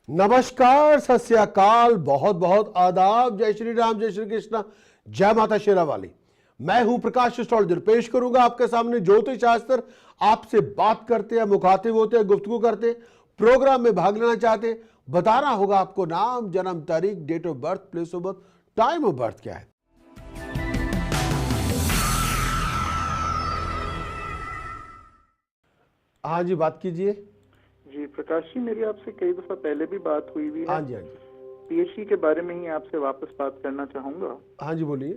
नमस्कार, सत श्री अकाल, बहुत बहुत आदाब। जय श्री राम, जय श्री कृष्ण, जय माता शेरा वाली। मैं हूं प्रकाश एस्ट्रोलॉजर। पेश करूंगा आपके सामने ज्योतिष शास्त्र। आपसे बात करते हैं, मुखातिब होते हैं, गुफ्तगू करते हैं, प्रोग्राम में भाग लेना चाहते हैं। बताना होगा आपको नाम, जन्म तारीख, date of birth, place of birth, time of birth क्या है। हाँ जी, बात कीजिए। जी प्रकाश जी, मेरी आपसे कई दफा पहले भी बात हुई है। हाँ जी, हाँ जी, पीएचडी के बारे में ही आपसे वापस बात करना चाहूंगा। हाँ जी, बोलिए।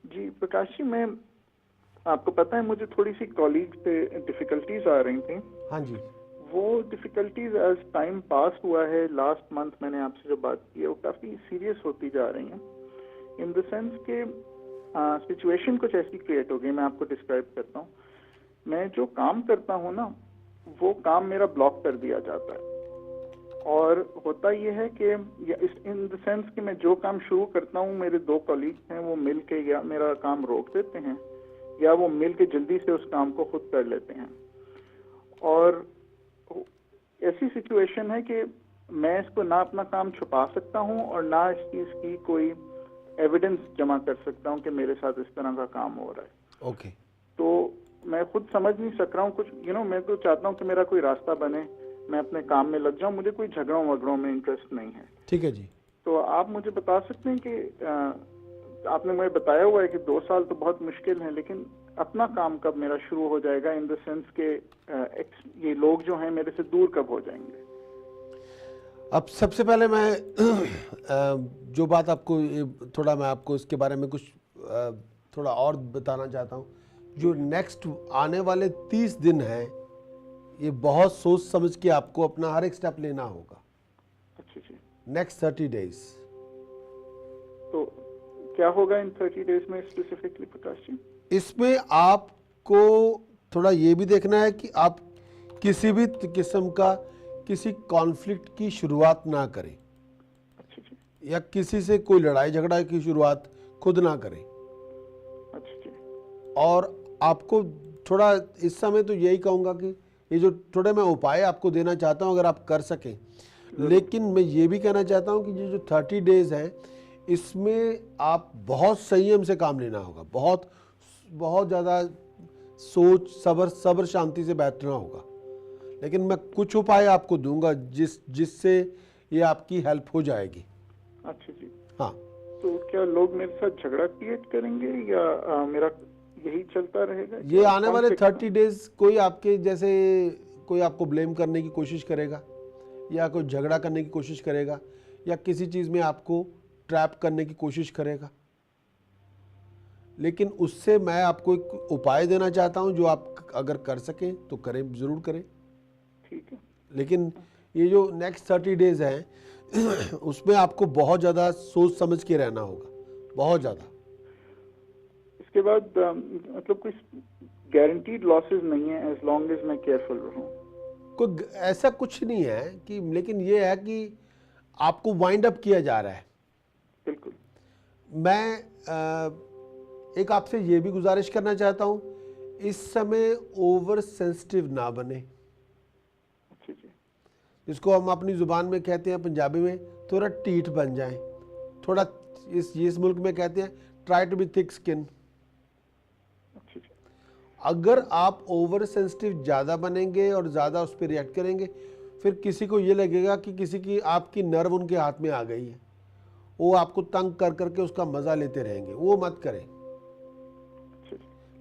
जी प्रकाश जी, मैं आपको पता है मुझे थोड़ी सी कॉलीग से डिफिकल्टीज आ रही थी। हाँ जी, वो डिफिकल्टीज एज टाइम पास हुआ है, लास्ट मंथ मैंने आपसे जो बात की है वो काफी सीरियस होती जा रही है। इन द सेंस के सिचुएशन कुछ ऐसी क्रिएट हो गई, मैं आपको डिस्क्राइब करता हूँ। मैं जो काम करता हूँ ना, वो काम मेरा ब्लॉक कर दिया जाता है। और होता ये है कि इन द सेंस कि मैं जो काम शुरू करता हूँ, मेरे दो कॉलीग्स हैं, वो मिल के या मेरा काम रोक देते हैं या वो मिल के जल्दी से उस काम को खुद कर लेते हैं। और ऐसी सिचुएशन है कि मैं इसको ना अपना काम छुपा सकता हूँ और ना इस चीज की कोई एविडेंस जमा कर सकता हूँ कि मेरे साथ इस तरह का काम हो रहा है। ओके। तो मैं खुद समझ नहीं सक रहा हूँ कुछ। मैं तो चाहता हूँ कि मेरा कोई रास्ता बने, मैं अपने काम में लग जाऊं, मुझे कोई झगड़ों वगड़ों में इंटरेस्ट नहीं है। ठीक है जी। तो आप मुझे बता सकते हैं कि आपने मुझे बताया हुआ है कि 2 साल तो बहुत मुश्किल है, लेकिन अपना काम कब मेरा शुरू हो जाएगा, इन द सेंस के ये लोग जो हैं मेरे से दूर कब हो जाएंगे। अब सबसे पहले मैं जो बात आपको थोड़ा मैं आपको इसके बारे में कुछ थोड़ा और बताना चाहता हूँ। जो नेक्स्ट आने वाले 30 दिन हैं, ये बहुत सोच समझ के आपको अपना हर एक स्टेप लेना होगा। अच्छा जी। Next 30 days. तो क्या होगा इन 30 डेज में स्पेसिफिकली प्रकाश जी? इसमें आपको थोड़ा ये भी देखना है कि आप किसी भी किस्म का किसी कॉन्फ्लिक्ट की शुरुआत ना करें। अच्छा जी। या किसी से कोई लड़ाई झगड़ा की शुरुआत खुद ना करें। अच्छा जी। और आपको थोड़ा इस समय तो यही कहूँगा कि ये जो थोड़े मैं उपाय आपको देना चाहता हूँ, अगर आप कर सकें। लेकिन मैं ये भी कहना चाहता हूँ कि ये जो 30 डेज हैं, इसमें आप बहुत संयम से काम लेना होगा। बहुत बहुत ज़्यादा सोच, सब्र शांति से बैठना होगा। लेकिन मैं कुछ उपाय आपको दूंगा जिससे ये आपकी हेल्प हो जाएगी। अच्छा जी। हाँ। तो क्या लोग मेरे साथ झगड़ा क्रिएट करेंगे या मेरा यही चलता रहेगा? ये आने वाले 30 डेज कोई आपके जैसे कोई आपको ब्लेम करने की कोशिश करेगा या कोई झगड़ा करने की कोशिश करेगा या किसी चीज़ में आपको ट्रैप करने की कोशिश करेगा। लेकिन उससे मैं आपको एक उपाय देना चाहता हूं, जो आप अगर कर सकें तो करें, ज़रूर करें। ठीक है। लेकिन ये जो नेक्स्ट 30 डेज हैं उसमें आपको बहुत ज़्यादा सोच समझ के रहना होगा, बहुत ज़्यादा। इसके बाद मतलब कोई गारंटीड लॉसेस नहीं है एज लॉन्ग एज मैं केयरफुल रहूं? कोई ऐसा कुछ नहीं है कि, लेकिन ये है कि आपको वाइंड अप किया जा रहा है। बिल्कुल। मैं एक आपसे ये भी गुजारिश करना चाहता हूँ, इस समय ओवर सेंसिटिव ना बने। अच्छा जी। जिसको हम अपनी ज़ुबान में कहते हैं पंजाबी में, थोड़ा टीठ बन जाएं। थोड़ा इस मुल्क में कहते हैं try to be thick skin. अच्छा जी। अगर आप ओवर सेंसिटिव ज़्यादा बनेंगे और ज़्यादा उस पर रिएक्ट करेंगे, फिर किसी को ये लगेगा कि किसी की आपकी नर्व उनके हाथ में आ गई है, वो आपको तंग कर करके उसका मज़ा लेते रहेंगे। वो मत करें।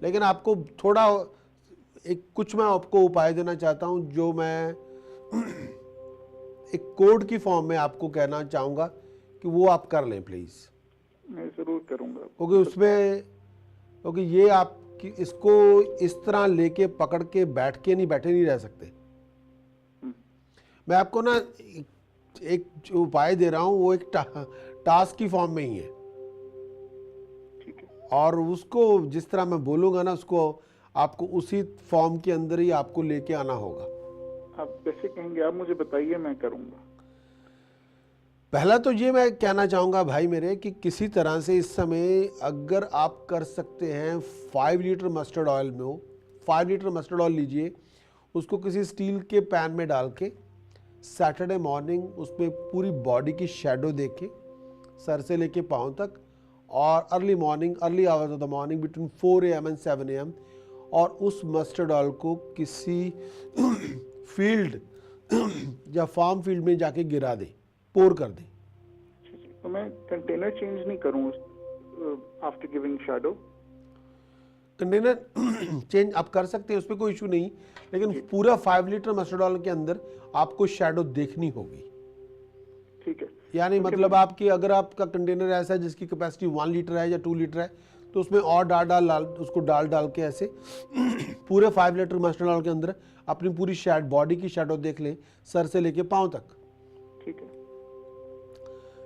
लेकिन आपको थोड़ा कुछ मैं आपको उपाय देना चाहता हूं, जो मैं एक कोड की फॉर्म में आपको कहना चाहूँगा कि वो आप कर लें प्लीज़। मैं ज़रूर करूँगा। क्योंकि ये आप इसको इस तरह लेके पकड़ के बैठे नहीं रह सकते। मैं आपको ना एक जो उपाय दे रहा हूँ वो एक टास्क की फॉर्म में ही है। और उसको जिस तरह मैं बोलूँगा ना, उसको आपको उसी फॉर्म के अंदर ही आपको लेके आना होगा। आप जैसे कहेंगे आप मुझे बताइए, मैं करूँगा। पहला तो ये मैं कहना चाहूँगा भाई मेरे कि किसी तरह से इस समय अगर आप कर सकते हैं 5 लीटर मस्टर्ड ऑयल में हो, 5 लीटर मस्टर्ड ऑयल लीजिए, उसको किसी स्टील के पैन में डाल के सैटरडे मॉर्निंग उसमें पूरी बॉडी की शेडो देखें, सर से लेके पाँव तक, और early hours of the morning between 4 AM and 7 AM, और उस मस्टर्ड ऑयल को किसी फील्ड या फार्म फील्ड में जाके गिरा दें, पोर कर दें। तो मैं कंटेनर चेंज नहीं करूँ after giving shadow? Container change आप कर सकते हैं, उस पर कोई इशू नहीं, लेकिन पूरा 5 लीटर मस्टर्ड ऑयल के अंदर आपको शैडो देखनी होगी। ठीक है, यानी मतलब आपकी, अगर आपका कंटेनर ऐसा है जिसकी कैपेसिटी 1 लीटर है या 2 लीटर है, तो उसमें और उसको डाल के ऐसे पूरे 5 लीटर मस्टर्ड ऑयल के अंदर अपनी पूरी बॉडी की शैडो देख लें, सर से लेके पाँव तक। ठीक है,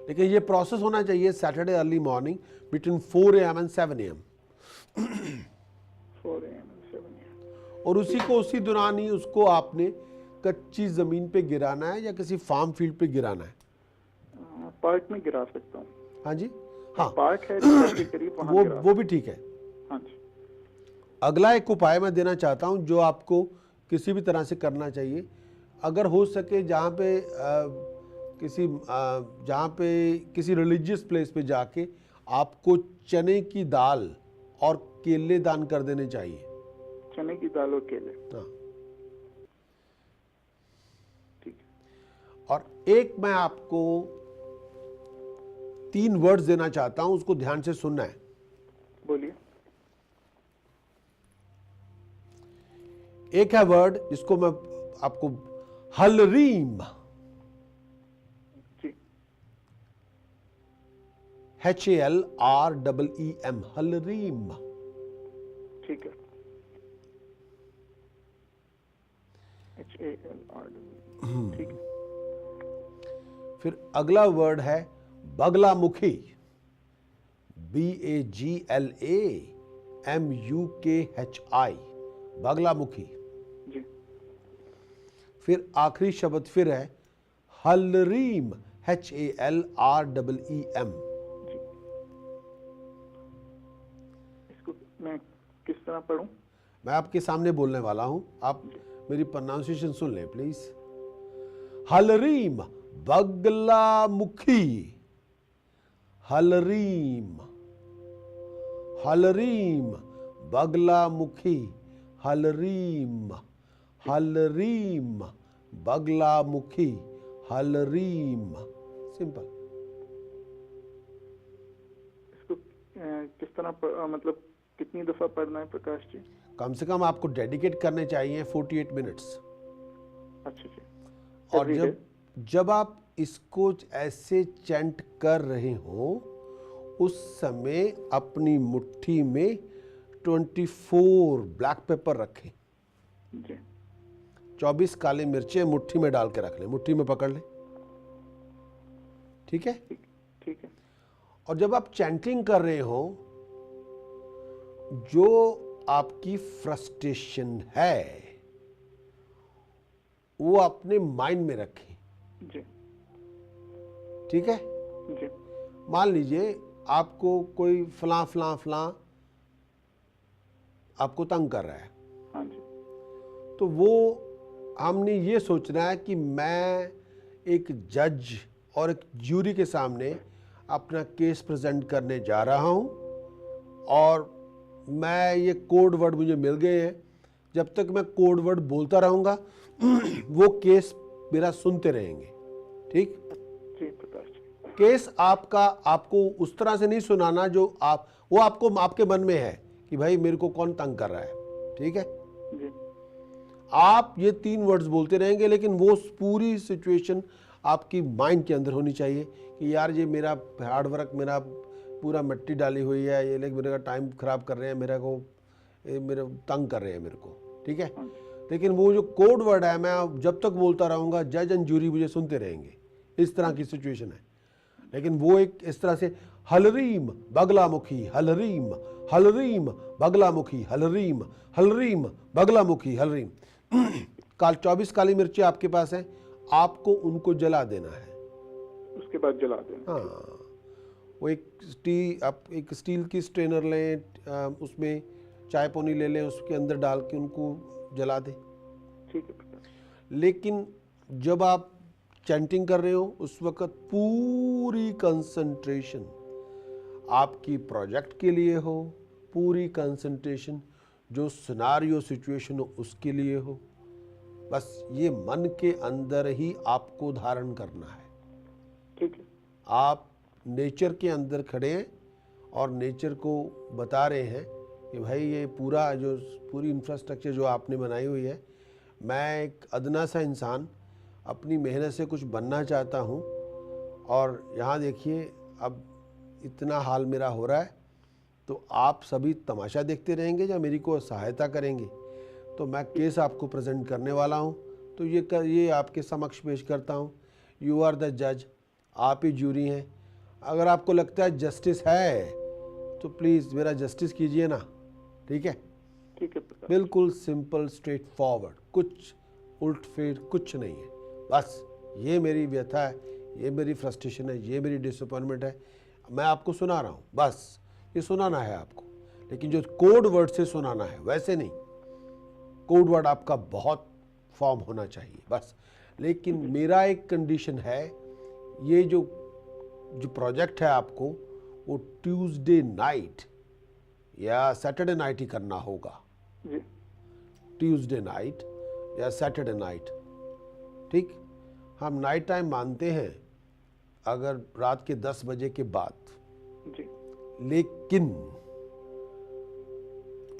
लेकिन ये प्रोसेस होना चाहिए Saturday early morning between 4 AM and 7 AM। 4 AM and 7 AM। और उसी दौरान ही उसको आपने कच्ची जमीन पे गिराना है या किसी फार्म फील्ड पे गिराना है? पार्क में गिरा सकता हूँ। हाँ जी, हाँ, पार्क है के करीब, वहाँ वो भी ठीक है। हाँ जी। अगला एक उपाय मैं देना चाहता हूँ जो आपको किसी भी तरह से करना चाहिए। अगर हो सके जहाँ पे किसी रिलीजियस प्लेस पे जाके आपको चने की दाल और केले दान कर देने चाहिए। चने की दाल और केले, हाँ। ठीक है। और एक मैं आपको 3 वर्ड्स देना चाहता हूं, उसको ध्यान से सुनना है। बोलिए। एक है वर्ड जिसको मैं आपको हलरीम, जी, HALREEM, हलरीम। ठीक है, HALR, ठीक है। फिर अगला वर्ड है बगलामुखी, BAGLAMUKHI, बगलामुखी। जी, फिर आखिरी शब्द फिर है हलरीम, HALREEM। जी। इसको मैं किस तरह पढ़ूं? मैं आपके सामने बोलने वाला हूं, आप मेरी प्रोनाउंसिएशन सुन लें प्लीज। हलरीम, बगलामुखी, हलरीम, हलरीम, बगलामुखी, हलरीम, हलरीम, बगलामुखी, हलरीम। सिंपल। इसको किस तरह मतलब कितनी दफा पढ़ना है प्रकाश जी? कम से कम आपको डेडिकेट करने चाहिए 48 मिनट्स। अच्छा जी। और जब आप इसको ऐसे चैंट कर रहे हो, उस समय अपनी मुट्ठी में 24 ब्लैक पेपर रखें। जी। 24 काली मिर्चें मुट्ठी में डाल के रख लें, मुट्ठी में पकड़ लें। ठीक है? ठीक है। और जब आप चैंटिंग कर रहे हो, जो आपकी फ्रस्ट्रेशन है वो अपने माइंड में रखें। जी। ठीक है? जी। मान लीजिए आपको कोई फलां आपको तंग कर रहा है। हाँ जी। तो वो हमने ये सोचना है कि मैं एक जज और एक ज्यूरी के सामने अपना केस प्रेजेंट करने जा रहा हूँ, और मैं ये कोड वर्ड मुझे मिल गए हैं, जब तक मैं कोड वर्ड बोलता रहूँगा वो केस मेरा सुनते रहेंगे। ठीक? जी प्रकाश जी। केस आपको उस तरह से नहीं सुनाना जो वो आपको आपके मन में है कि भाई मेरे को कौन तंग कर रहा है। ठीक है? जी। आप ये 3 वर्ड्स बोलते रहेंगे, लेकिन वो पूरी सिचुएशन आपकी माइंड के अंदर होनी चाहिए कि यार ये मेरा हार्ड वर्क, मेरा पूरा मिट्टी डाली हुई है, ये लोग मेरा टाइम खराब कर रहे हैं, मेरे तंग कर रहे हैं मेरे को। ठीक है? लेकिन वो जो कोड वर्ड है, मैं जब तक बोलता रहूँगा, जज एंड जूरी मुझे सुनते रहेंगे। इस तरह की सिचुएशन है। लेकिन वो एक इस तरह से हलरीम बगलामुखी, हलरीम, हलरीम बगलामुखी, हलरीम, हलरीम बगलामुखी, हलरीम। 24 काली मिर्ची आपके पास है, आपको उनको जला देना है। उसके बाद जला देना। हाँ, वो आप एक स्टील की स्ट्रेनर लें, उसमें चाय पानी ले लें, उसके अंदर डाल के उनको जला दें। ठीक है। लेकिन जब आप चैंटिंग कर रहे हो उस वक्त पूरी कंसंट्रेशन आपकी प्रोजेक्ट के लिए हो, पूरी कंसंट्रेशन जो सिनारियो सिचुएशन हो उसके लिए हो। बस ये मन के अंदर ही आपको धारण करना है। ठीक है। आप नेचर के अंदर खड़े हैं और नेचर को बता रहे हैं कि भाई ये पूरी इंफ्रास्ट्रक्चर जो आपने बनाई हुई है, मैं एक अदना सा इंसान अपनी मेहनत से कुछ बनना चाहता हूँ, और यहाँ देखिए अब इतना हाल मेरा हो रहा है, तो आप सभी तमाशा देखते रहेंगे या मेरी को सहायता करेंगे? तो मैं केस आपको प्रेजेंट करने वाला हूँ, तो ये आपके समक्ष पेश करता हूँ। यू आर द जज, आप ही ज्यूरी हैं। अगर आपको लगता है जस्टिस है तो प्लीज़ मेरा जस्टिस कीजिए ना, ठीक है? ठीक है प्रकाश। बिल्कुल सिंपल स्ट्रेट फॉरवर्ड, कुछ उल्ट फेर कुछ नहीं है। बस ये मेरी व्यथा है, ये मेरी फ्रस्ट्रेशन है, ये मेरी डिसअपॉइंटमेंट है, मैं आपको सुना रहा हूँ, बस ये सुनाना है आपको। लेकिन जो कोड वर्ड से सुनाना है वैसे नहीं, कोड वर्ड आपका बहुत फॉर्म होना चाहिए बस। लेकिन मेरा एक कंडीशन है, ये जो प्रोजेक्ट है आपको वो ट्यूसडे नाइट या सैटरडे नाइट ही करना होगा। जी। ट्यूसडे नाइट या सैटरडे नाइट, ठीक? हम नाइट टाइम मानते हैं अगर रात के 10 बजे के बाद। जी। लेकिन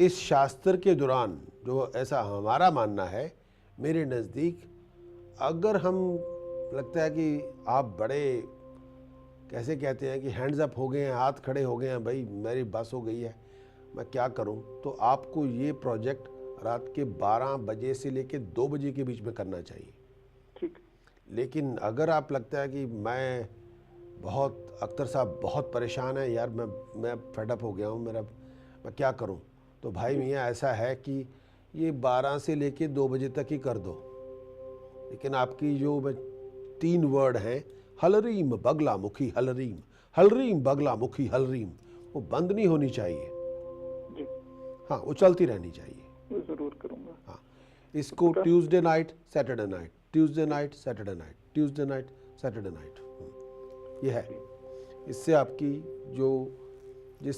इस शास्त्र के दौरान जो ऐसा हमारा मानना है, मेरे नज़दीक अगर हम लगता है कि आप बड़े कैसे कहते हैं कि हैंड्स अप हो गए हैं, हाथ खड़े हो गए हैं, भाई मेरी बस हो गई है, मैं क्या करूं, तो आपको ये प्रोजेक्ट रात के 12 बजे से लेके 2 बजे के बीच में करना चाहिए। ठीक। लेकिन अगर आप लगता है कि मैं बहुत, अख्तर साहब बहुत परेशान है यार, मैं फेडअप हो गया हूँ, मैं क्या करूँ, तो भाई मियाँ ऐसा है कि ये 12 से लेके 2 बजे तक ही कर दो। लेकिन आपकी जो 3 वर्ड हैं, हलरीम बगला मुखी हलरीम, हलरीम बगला मुखी हलरीम, वो बंद नहीं होनी चाहिए। जी। हाँ, वो चलती रहनी चाहिए। मैं जरूर करूँगा। हाँ, इसको Tuesday night Saturday night, Tuesday night Saturday night, Tuesday night Saturday night, ये है। इससे आपकी जिस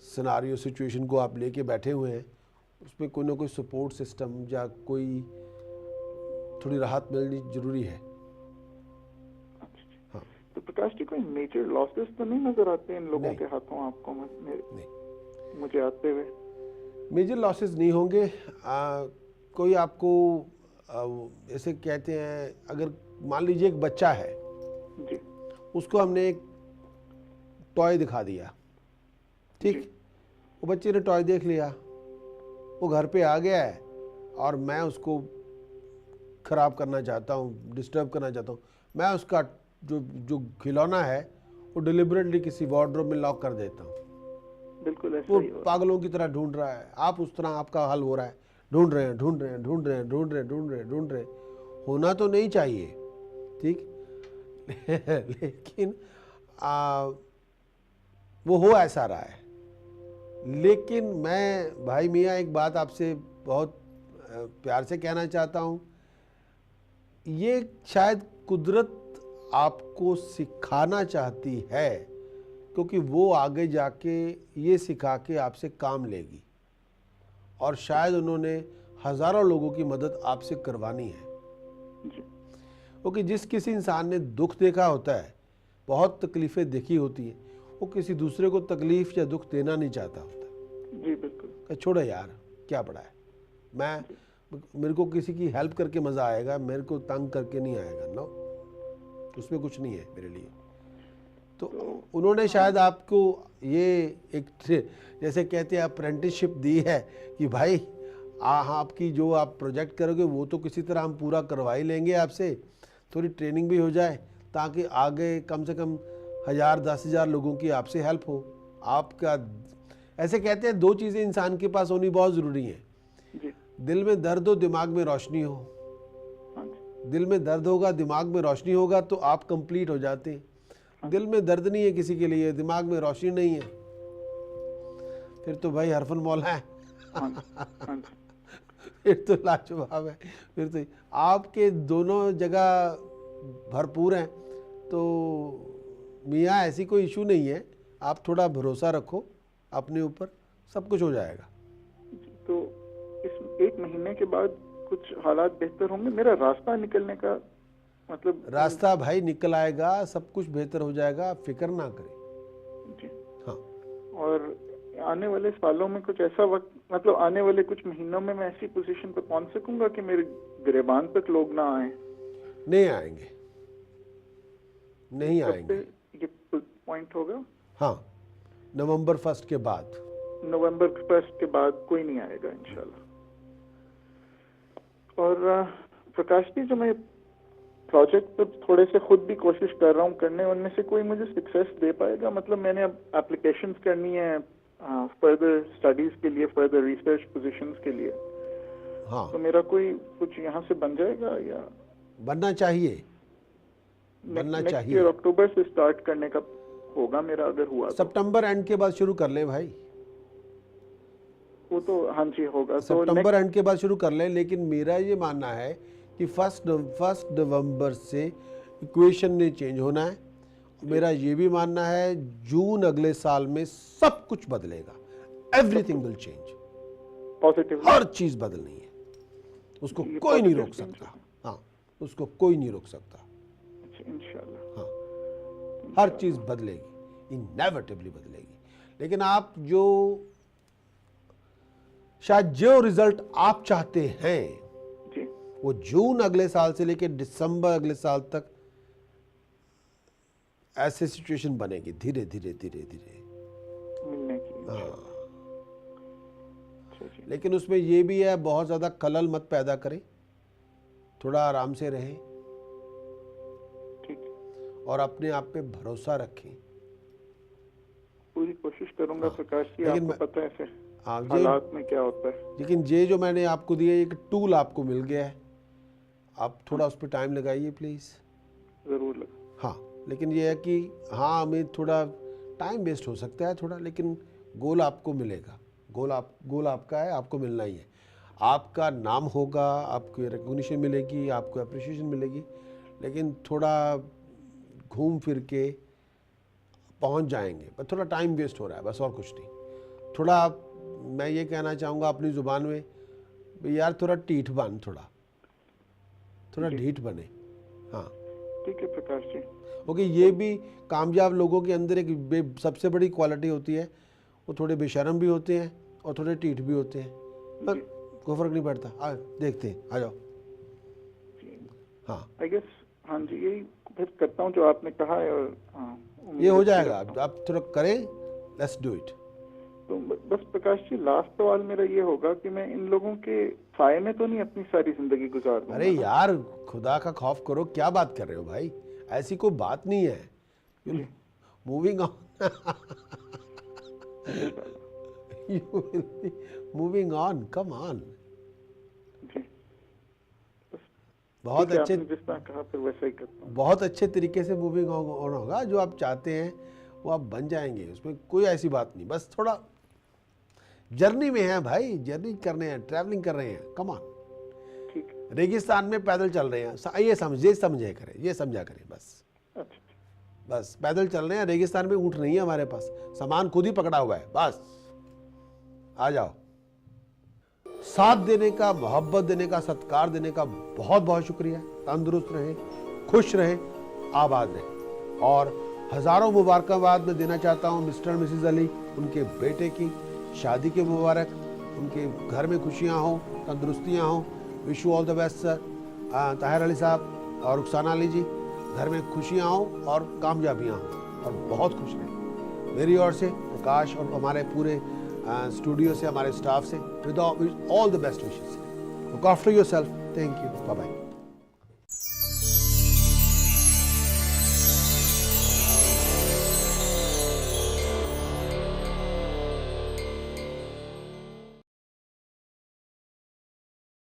सिनारियो सिचुएशन को आप लेके बैठे हुए हैं उसमें कोई ना कोई सपोर्ट सिस्टम या कोई थोड़ी राहत मिलनी जरूरी है। हाँ। तो प्रकाश जी कोई मेजर लॉसेस तो नहीं नजर आते इन लोगों के हाथों आपको? नहीं, मुझे आते हुए मेजर लॉसेस नहीं होंगे। कोई आपको ऐसे कहते हैं, अगर मान लीजिए एक बच्चा है जी, उसको हमने एक टॉय दिखा दिया, ठीक, वो बच्चे ने टॉय देख लिया, वो घर पे आ गया है और मैं उसको ख़राब करना चाहता हूँ, डिस्टर्ब करना चाहता हूँ, मैं उसका जो खिलौना है वो डिलिबरेटली किसी वार्डरोब में लॉक कर देता हूँ। बिल्कुल ऐसा वो ही हो रहा है। पागलों की तरह ढूंढ रहा है, आप उस तरह आपका हल हो रहा है, ढूंढ रहे हैं, होना तो नहीं चाहिए, ठीक लेकिन वो हो ऐसा रहा है। लेकिन मैं भाई मियाँ एक बात आपसे बहुत प्यार से कहना चाहता हूँ, ये शायद कुदरत आपको सिखाना चाहती है, क्योंकि वो आगे जाके ये सिखा के आपसे काम लेगी, और शायद उन्होंने हज़ारों लोगों की मदद आपसे करवानी है। क्योंकि जिस किसी इंसान ने दुख देखा होता है, बहुत तकलीफ़ें देखी होती हैं, वो किसी दूसरे को तकलीफ़ या दुख देना नहीं चाहता होता। जी बिल्कुल। छोड़ो यार, क्या पड़ा है, मेरे को किसी की हेल्प करके मज़ा आएगा, मेरे को तंग करके नहीं आएगा, नो, उसमें कुछ नहीं है मेरे लिए। तो उन्होंने शायद आपको ये एक जैसे कहते हैं अप्रेंटिसशिप दी है कि भाई आपकी जो आप प्रोजेक्ट करोगे वो तो किसी तरह हम पूरा करवा ही लेंगे आपसे, थोड़ी ट्रेनिंग भी हो जाए ताकि आगे कम से कम 1000-10,000 लोगों की आपसे हेल्प हो। आपका ऐसे कहते हैं 2 चीज़ें इंसान के पास होनी बहुत ज़रूरी हैं, दिल में दर्द हो, दिमाग में रोशनी हो। दिल में दर्द होगा, दिमाग में रोशनी होगा तो आप कंप्लीट हो जाते हैं। दिल में दर्द नहीं है किसी के लिए, दिमाग में रोशनी नहीं है, फिर तो भाई हरफन मौला है फिर तो लाजवाब है। फिर तो आपके दोनों जगह भरपूर हैं। तो मियाँ ऐसी कोई इशू नहीं है, आप थोड़ा भरोसा रखो अपने ऊपर, सब कुछ हो जाएगा। तो इस 1 महीने के बाद कुछ हालात बेहतर होंगे? मेरा रास्ता निकलने का मतलब रास्ता भाई निकल आएगा, सब कुछ बेहतर हो जाएगा, आप फिक्र ना करें। जी हाँ, और आने वाले सालों में कुछ ऐसा वक्त, मतलब आने वाले कुछ महीनों में मैं ऐसी पोजीशन पर पहुंच सकूंगा कि मेरे गिरेबान तक लोग ना आए? नहीं आएंगे, नहीं कब आएंगे। पे ये पॉइंट होगा? हाँ, नवंबर 1 के बाद। नवंबर 1 के बाद कोई नहीं आएगा इंशाल्लाह। और प्रकाश जी, जो मैं प्रोजेक्ट पर थोड़े से खुद भी कोशिश कर रहा हूँ करने, उनमें से कोई मुझे सक्सेस दे पाएगा? मतलब मैंने अब एप्लीकेशंस करनी है फर्दर स्टडीज के लिए, फर्दर रिसर्च पोजीशंस के लिए। हाँ, तो मेरा कोई कुछ यहाँ से बन जाएगा या बनना चाहिए, बनना चाहिए। ईयर अक्टूबर से स्टार्ट करने का होगा मेरा, अगर हुआ तो? सितंबर एंड के बाद शुरू कर ले भाई, वो तो हाँ जी होगा। तो सितंबर एंड के बाद शुरू कर ले। लेकिन मेरा ये मानना है कि फर्स्ट नवंबर से इक्वेशन ने चेंज होना है। मेरा ये भी मानना है जून अगले साल में सब कुछ बदलेगा, एवरीथिंग विल चेंज, पॉजिटिव, हर चीज बदलनी है, उसको कोई नहीं रोक सकता। हाँ, उसको कोई नहीं रोक सकता। इंशाल्लाह। हाँ, हर चीज बदलेगी, इनएविटेबली बदलेगी। लेकिन आप जो शायद जो रिजल्ट आप चाहते हैं जी, वो जून अगले साल से लेकर दिसंबर अगले साल तक ऐसे सिचुएशन बनेगी, धीरे धीरे धीरे धीरे मिलने की। हाँ। जी। लेकिन उसमें ये भी है, बहुत ज्यादा खलल मत पैदा करें, थोड़ा आराम से रहें ठीक, और अपने आप पे भरोसा रखें। पूरी कोशिश करूंगा प्रकाश जी। लेकिन आपको पता है फिर हाँ, हालात में क्या होता है। लेकिन ये जो मैंने आपको दिया, एक टूल आपको मिल गया है, आप थोड़ा उस पर टाइम लगाइए प्लीज़। जरूर लगा। हाँ, लेकिन ये है कि हाँ, हमें थोड़ा टाइम वेस्ट हो सकता है थोड़ा, लेकिन गोल आपको मिलेगा। गोल आपका है, आपको मिलना ही है। आपका नाम होगा, आपको रिकॉग्निशन मिलेगी, आपको अप्रिशिएशन मिलेगी, लेकिन थोड़ा घूम फिर के पहुंच जाएंगे, पर थोड़ा टाइम वेस्ट हो रहा है, बस और कुछ नहीं। थोड़ा मैं ये कहना चाहूँगा अपनी ज़ुबान में, यार थोड़ा ढीठ बन, थोड़ा ढीठ बने। हाँ ठीक है प्रकाश जी। ओके, ये भी कामयाब लोगों के अंदर एक सबसे बड़ी क्वालिटी होती है, वो थोड़े बेशर्म भी होते हैं और थोड़े ढीठ भी होते हैं, पर कोई फर्क नहीं पड़ता। देखते हैं, आ जाओ। हाँ, आई गेस हाँ जी, यही फिर करता हूँ जो आपने कहा है। और ये हो जाएगा, आप थोड़ा करें, लेट्स डू इट। तो बस प्रकाश जी, लास्ट सवाल मेरा ये होगा कि मैं इन लोगों के साए में तो नहीं अपनी सारी जिंदगी गुजार दूंगा? अरे यार, खुदा का खौफ करो, क्या बात कर रहे हो भाई, ऐसी कोई बात नहीं है। Moving on, moving on, come on. बहुत अच्छे, जिस तरह कहा फिर वैसा ही करता हूँ। बहुत अच्छे तरीके से मूविंग ऑन होगा, जो आप चाहते हैं वो आप बन जाएंगे, उसमें कोई ऐसी बात नहीं। बस थोड़ा जर्नी में है भाई, जर्नी करने हैं, ट्रैवलिंग कर रहे हैं, कम ऑन। ठीक, रेगिस्तान में पैदल चल रहे हैं, ये समझा करें, ये समझा करें बस। अच्छा, बस पैदल चल रहे हैं, रेगिस्तान में ऊँट नहीं है हमारे पास, सामान खुद ही पकड़ा हुआ है, बस आ जाओ। साथ देने का, मोहब्बत देने का, सत्कार देने का बहुत बहुत शुक्रिया। तंदुरुस्त रहें, खुश रहें, आबाद रहें। और हज़ारों मुबारकबाद मैं देना चाहता हूँ मिस्टर मिसिज अली, उनके बेटे की शादी के मुबारक, उनके घर में खुशियाँ हों, तंदुरुस्तियाँ हों। Wish you all the best sir. Tahir Ali साहब और रुखसाना अली जी, घर में खुशियाँ हों और कामयाबियाँ हों और बहुत खुश रहें। मेरी ओर से प्रकाश और हमारे पूरे स्टूडियो से, हमारे स्टाफ से, with all the best wishes. Look after yourself. Thank you, bye bye.